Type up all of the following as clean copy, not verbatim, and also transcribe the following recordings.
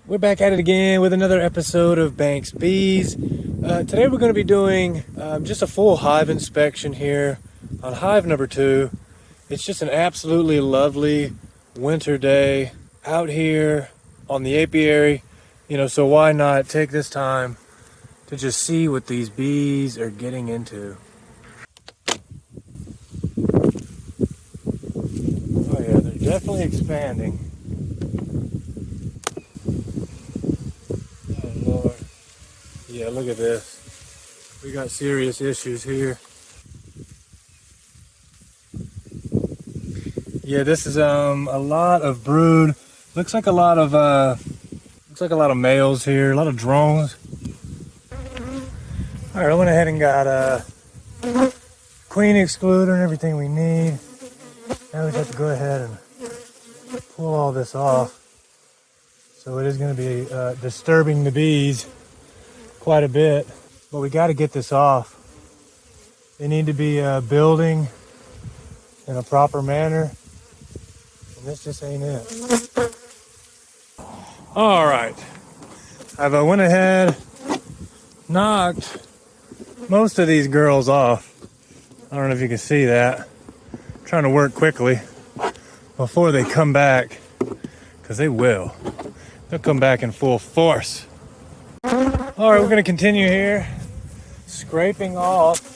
We're back at it again with another episode of Banks Bees. Today we're going to be doing just a full hive inspection here on hive number 2. It's just an absolutely lovely winter day out here on the apiary, so why not take this time to just see what these bees are getting into. Oh yeah, they're definitely expanding. Oh Lord. Yeah, look at this. We got serious issues here. Yeah, this is a lot of brood. Looks like a lot of males here, a lot of drones. All right, I went ahead and got a queen excluder and everything we need. Now we just have to go ahead and pull all this off. So it is going to be disturbing the bees quite a bit, but we got to get this off. They need to be building in a proper manner, and this just ain't it. All right, I've went ahead, knocked most of these girls off. I don't know if you can see that. I'm trying to work quickly before they come back, because they will. They'll come back in full force. All right, we're going to continue here, scraping off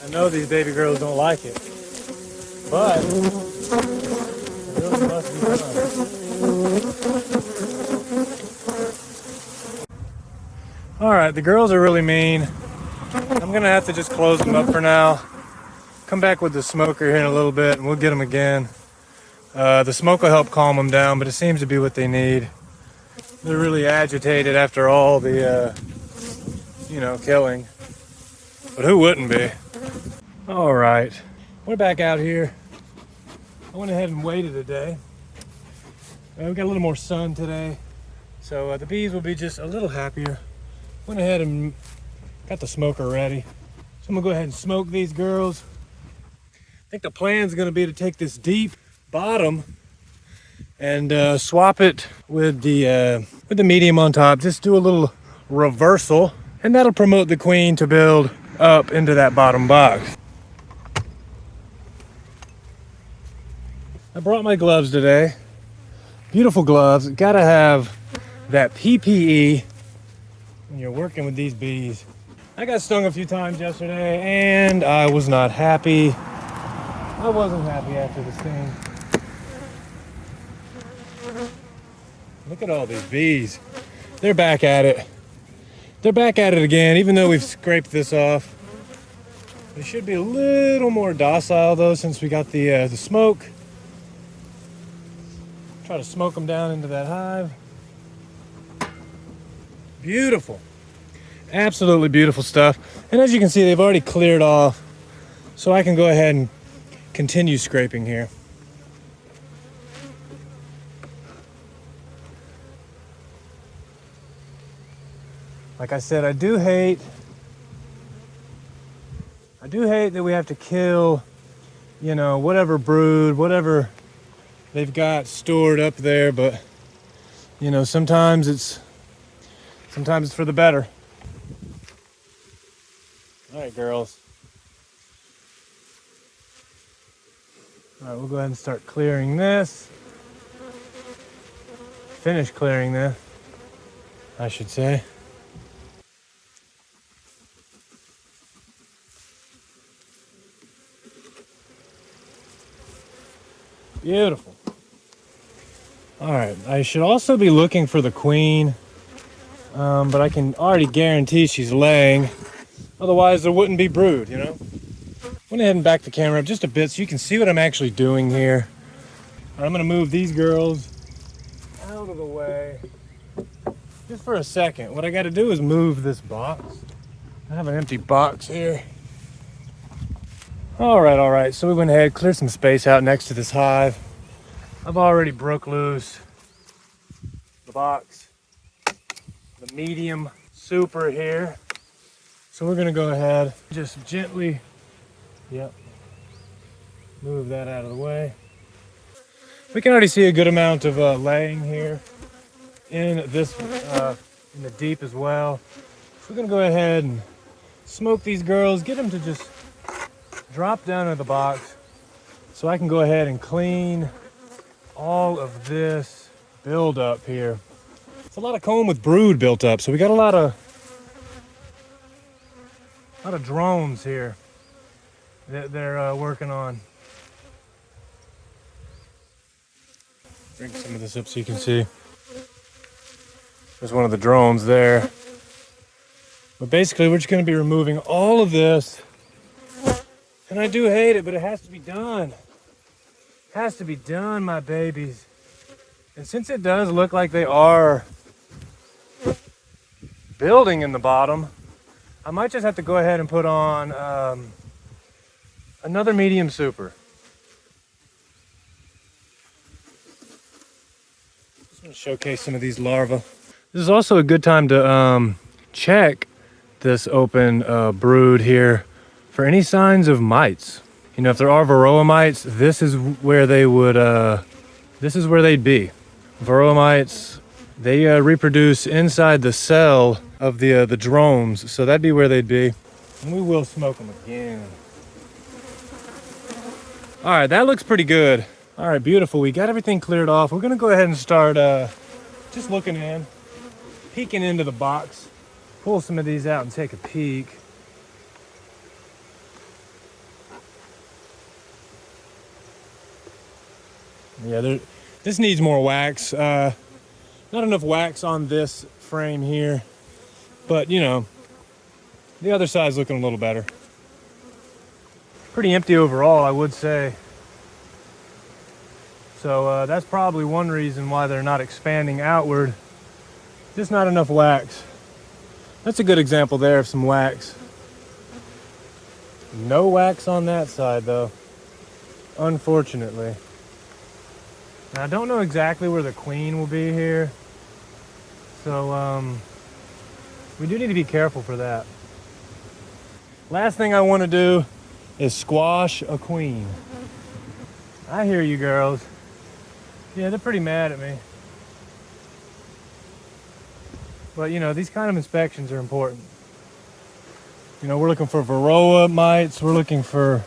I know these baby girls don't like it, but it really must be done. All right, the girls are really mean. I'm gonna have to just close them up for now. Come back with the smoker here in a little bit and we'll get them again. The smoke will help calm them down, but it seems to be what they need. They're really agitated after all the, killing. But who wouldn't be? All right, we're back out here. I went ahead and waited a day. We got a little more sun today, so the bees will be just a little happier. Went ahead and got the smoker ready. So I'm gonna go ahead and smoke these girls. I think the plan is gonna be to take this deep bottom and swap it with the medium on top. Just do a little reversal, and that'll promote the queen to build up into that bottom box. I brought my gloves today. Beautiful gloves. Gotta have that PPE when you're working with these bees. I got stung a few times yesterday and I was not happy. I wasn't happy after the sting. Look at all these bees. They're back at it. They're back at it again, even though we've scraped this off. They should be a little more docile though, since we got the smoke. Try to smoke them down into that hive. Beautiful. Absolutely beautiful stuff. And as you can see, they've already cleared off. So I can go ahead and continue scraping here. Like I said, I do hate that we have to kill, whatever brood, whatever they've got stored up there, but sometimes it's for the better. All right, girls. All right, we'll go ahead and start clearing this. Finish clearing this, I should say. Beautiful. All right, I should also be looking for the queen, but I can already guarantee she's laying. Otherwise, there wouldn't be brood, Went ahead and back the camera up just a bit so you can see what I'm actually doing here. I'm gonna move these girls out of the way just for a second. What I gotta do is move this box. I have an empty box here. All right. So we went ahead, cleared some space out next to this hive. I've already broke loose the box, the medium super here. So we're gonna go ahead, just gently, yep, move that out of the way. We can already see a good amount of laying here in this, in the deep as well. So we're gonna go ahead and smoke these girls, get them to just drop down into the box so I can go ahead and clean all of this buildup here. It's a lot of comb with brood built up, so we got a lot of drones here that they're working on. Drink some of this up so you can see. There's one of the drones there. But basically, we're just going to be removing all of this. And I do hate it, but it has to be done. It has to be done, my babies. And since it does look like they are building in the bottom, I might just have to go ahead and put on another medium super. Just going to showcase some of these larvae. This is also a good time to check this open brood here for any signs of mites. You know, if there are varroa mites, this is where they would, this is where they'd be. Varroa mites, they reproduce inside the cell of the drones, so that'd be where they'd be. And we will smoke them again. All right, that looks pretty good. All right, beautiful. We got everything cleared off. We're gonna go ahead and start just looking in, peeking into the box. Pull some of these out and take a peek. Yeah, this needs more wax. Not enough wax on this frame here, but you know, the other side's looking a little better. Pretty empty overall, I would say. So that's probably one reason why they're not expanding outward. Just not enough wax. That's a good example there of some wax. No wax on that side though, unfortunately. Now I don't know exactly where the queen will be here, so we do need to be careful for that. Last thing I want to do is squash a queen. I hear you girls. Yeah, they're pretty mad at me. But you know, these kind of inspections are important. You know, we're looking for varroa mites, we're looking for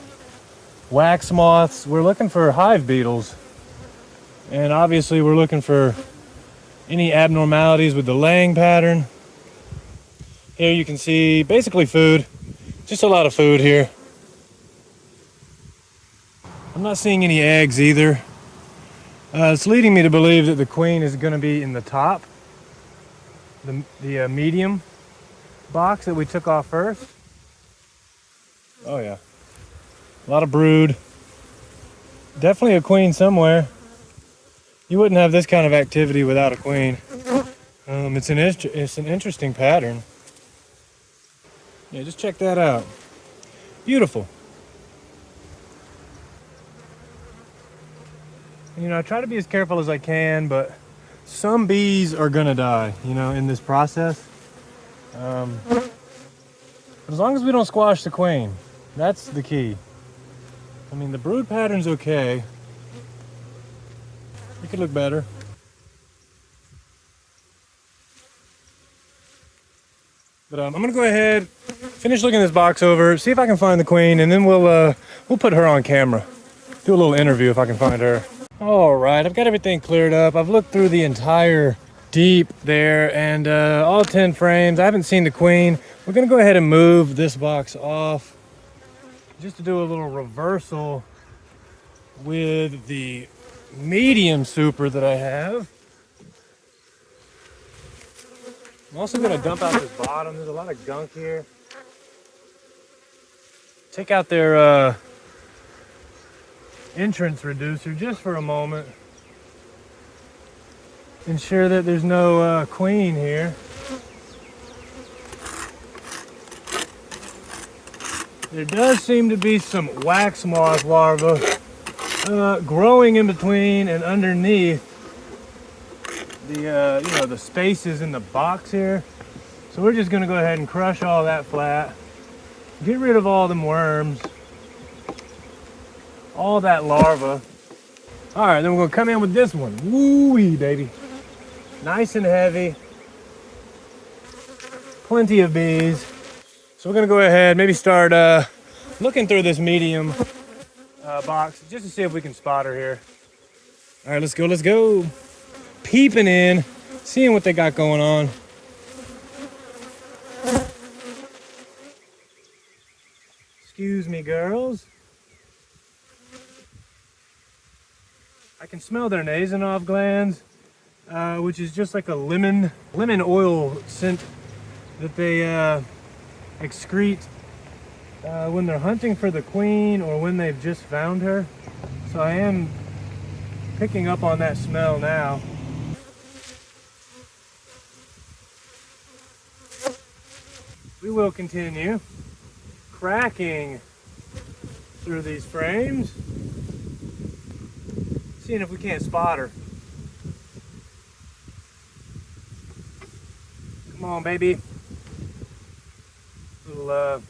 wax moths, we're looking for hive beetles. And obviously we're looking for any abnormalities with the laying pattern. Here you can see basically food, just a lot of food here. I'm not seeing any eggs either. It's leading me to believe that the queen is going to be in the top, the medium box that we took off first. Oh yeah, a lot of brood. Definitely a queen somewhere. You wouldn't have this kind of activity without a queen. It's an interesting pattern. Yeah, just check that out. Beautiful. You know, I try to be as careful as I can, but some bees are gonna die, you know, in this process. But as long as we don't squash the queen, that's the key. I mean, the brood pattern's okay. It could look better. But I'm gonna go ahead, finish looking this box over, see if I can find the queen, and then we'll put her on camera. Do a little interview if I can find her. All right, I've got everything cleared up. I've looked through the entire deep there and all 10 frames. I haven't seen the queen. We're gonna go ahead and move this box off just to do a little reversal with the medium super that I have. I'm also gonna dump out this bottom. There's a lot of gunk here. Take out their entrance reducer just for a moment. Ensure that there's no queen here. There does seem to be some wax moth larvae growing in between and underneath the you know, the spaces in the box here. So we're just gonna go ahead and crush all that flat. Get rid of all them worms, all that larva. All right, then we're gonna come in with this one. Woo-wee, baby. Nice and heavy. Plenty of bees. So we're gonna go ahead, maybe start looking through this medium box just to see if we can spot her here. All right, let's go, let's go. Peeping in, seeing what they got going on. Excuse me, girls. I can smell their Nasenov glands, which is just like a lemon oil scent that they excrete when they're hunting for the queen or when they've just found her. So I am picking up on that smell now. We will continue cracking through these frames, seeing if we can't spot her. Come on, baby. Little,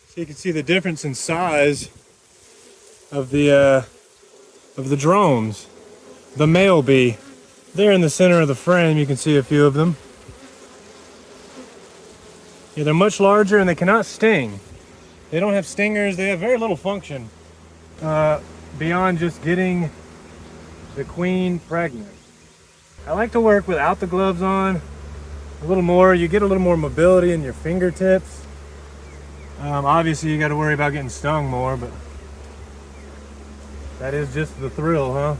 so you can see the difference in size of the drones. The male bee, there in the center of the frame, you can see a few of them. Yeah, they're much larger and they cannot sting. They don't have stingers. They have very little function beyond just getting the queen pregnant. I like to work without the gloves on a little more. You get a little more mobility in your fingertips. Obviously you got to worry about getting stung more, but that is just the thrill, huh?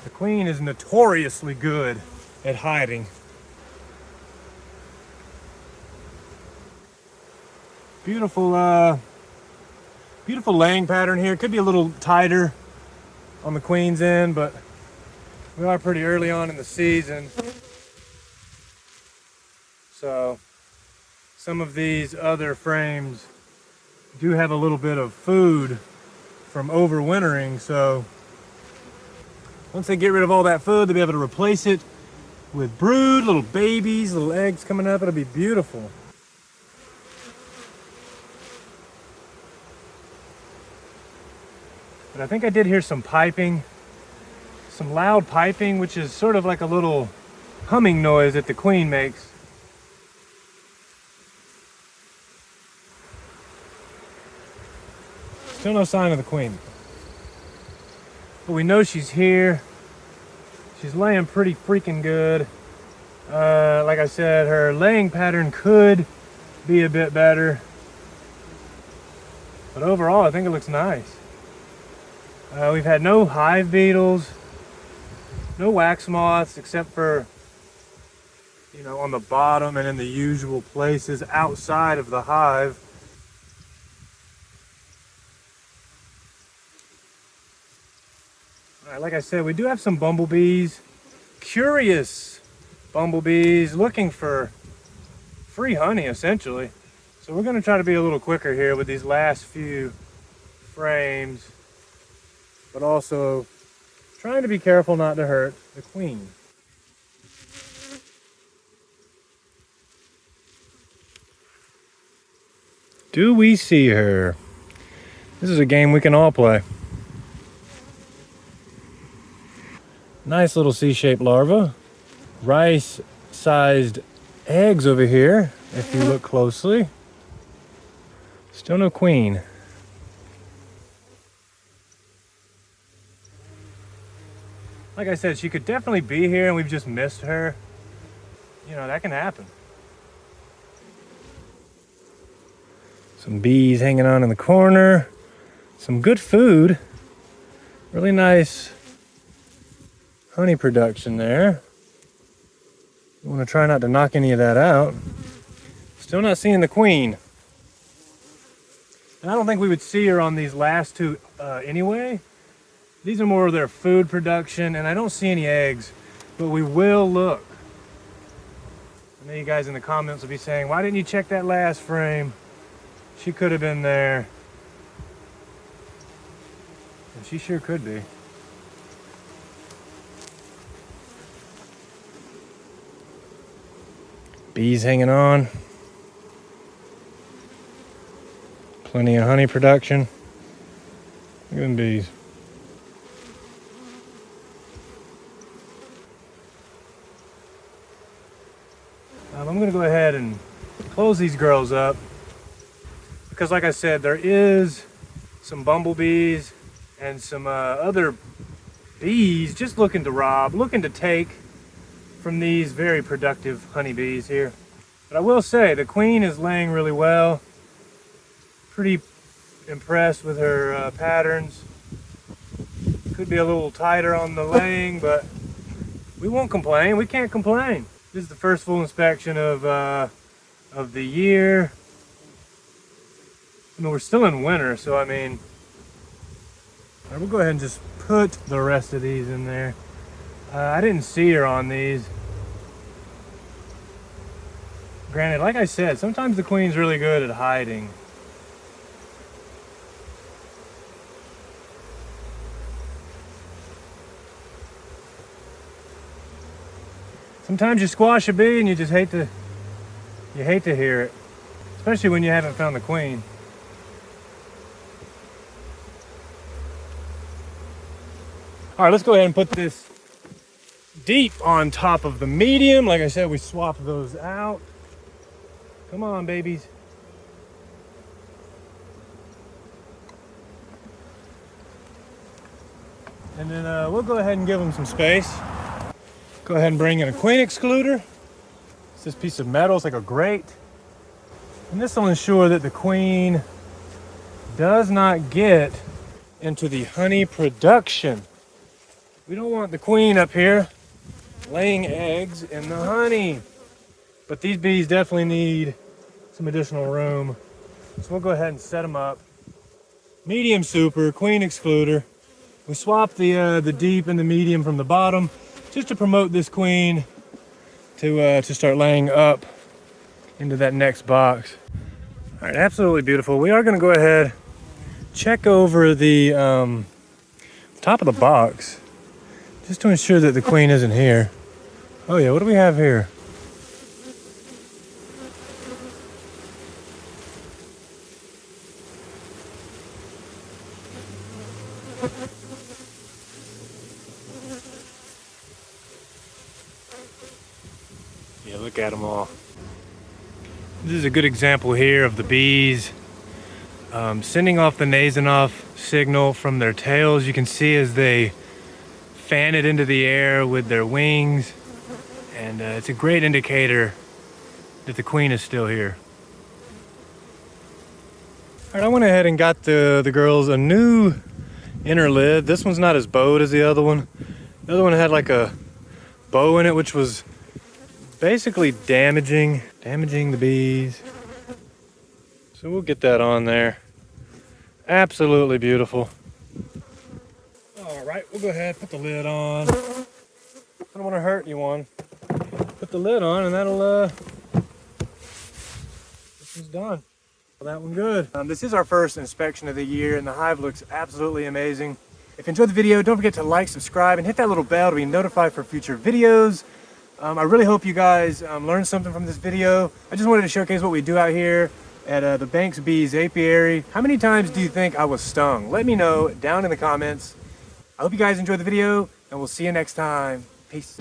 The queen is notoriously good at hiding. Beautiful, beautiful laying pattern here. Could be a little tighter on the queen's end, but we are pretty early on in the season. So some of these other frames do have a little bit of food from overwintering. So once they get rid of all that food, they'll be able to replace it with brood, little babies, little eggs coming up. It'll be beautiful. But I think I did hear some piping, some loud piping, which is sort of like a little humming noise that the queen makes. Still no sign of the queen. But we know she's here. She's laying pretty freaking good. Like I said, her laying pattern could be a bit better. But overall, I think it looks nice. We've had no hive beetles, no wax moths, except for, you know, on the bottom and in the usual places outside of the hive. All right, like I said, we do have some bumblebees, curious bumblebees looking for free honey, essentially. So we're gonna try to be a little quicker here with these last few frames, but also trying to be careful not to hurt the queen. Do we see her? This is a game we can all play. Nice little C-shaped larva. Rice-sized eggs over here, if you look closely. Still no queen. Like I said, she could definitely be here and we've just missed her. You know, that can happen. Some bees hanging on in the corner. Some good food. Really nice honey production there. You want to try not to knock any of that out. Still not seeing the queen. And I don't think we would see her on these last two anyway. These are more of their food production, and I don't see any eggs, but we will look. I know you guys in the comments will be saying, why didn't you check that last frame? She could have been there. And she sure could be. Bees hanging on. Plenty of honey production. Look at them bees. I'm going to go ahead and close these girls up because, like I said, there is some bumblebees and some other bees just looking to rob, looking to take from these very productive honeybees here. But I will say the queen is laying really well. Pretty impressed with her patterns. Could be a little tighter on the laying, but we won't complain. We can't complain. This is the first full inspection of the year. I mean, we're still in winter, so I mean, all right, we'll go ahead and just put the rest of these in there. I didn't see her on these. Granted, like I said, sometimes the queen's really good at hiding. Sometimes you squash a bee and you just hate to hear it, especially when you haven't found the queen. All right, let's go ahead and put this deep on top of the medium. Like I said, we swapped those out. Come on, babies. And then we'll go ahead and give them some space. Go ahead and bring in a queen excluder. It's this piece of metal, it's like a grate. And this will ensure that the queen does not get into the honey production. We don't want the queen up here laying eggs in the honey. But these bees definitely need some additional room. So we'll go ahead and set them up. Medium super, queen excluder. We swapped the deep and the medium from the bottom just to promote this queen to start laying up into that next box. All right, absolutely beautiful. We are going to go ahead, check over the top of the box just to ensure that the queen isn't here. Oh yeah, what do we have here? Yeah, look at them all. This is a good example here of the bees sending off the Nasonoff signal from their tails. You can see as they fan it into the air with their wings, and it's a great indicator that the queen is still here. All right, I went ahead and got the girls a new inner lid. This one's not as bowed as the other one. The other one had like a bow in it, which was basically damaging the bees. So we'll get that on there. Absolutely beautiful. All right, we'll go ahead, put the lid on. I don't want to hurt anyone. Put the lid on and that'll, this one's done. Well, that one good. This is our first inspection of the year and the hive looks absolutely amazing. If you enjoyed the video, don't forget to like, subscribe, and hit that little bell to be notified for future videos. I really hope you guys learned something from this video. I just wanted to showcase what we do out here at the banksbees apiary. How many times do you think I was stung? Let me know down in the comments. I hope you guys enjoyed the video, and we'll see you next time. Peace.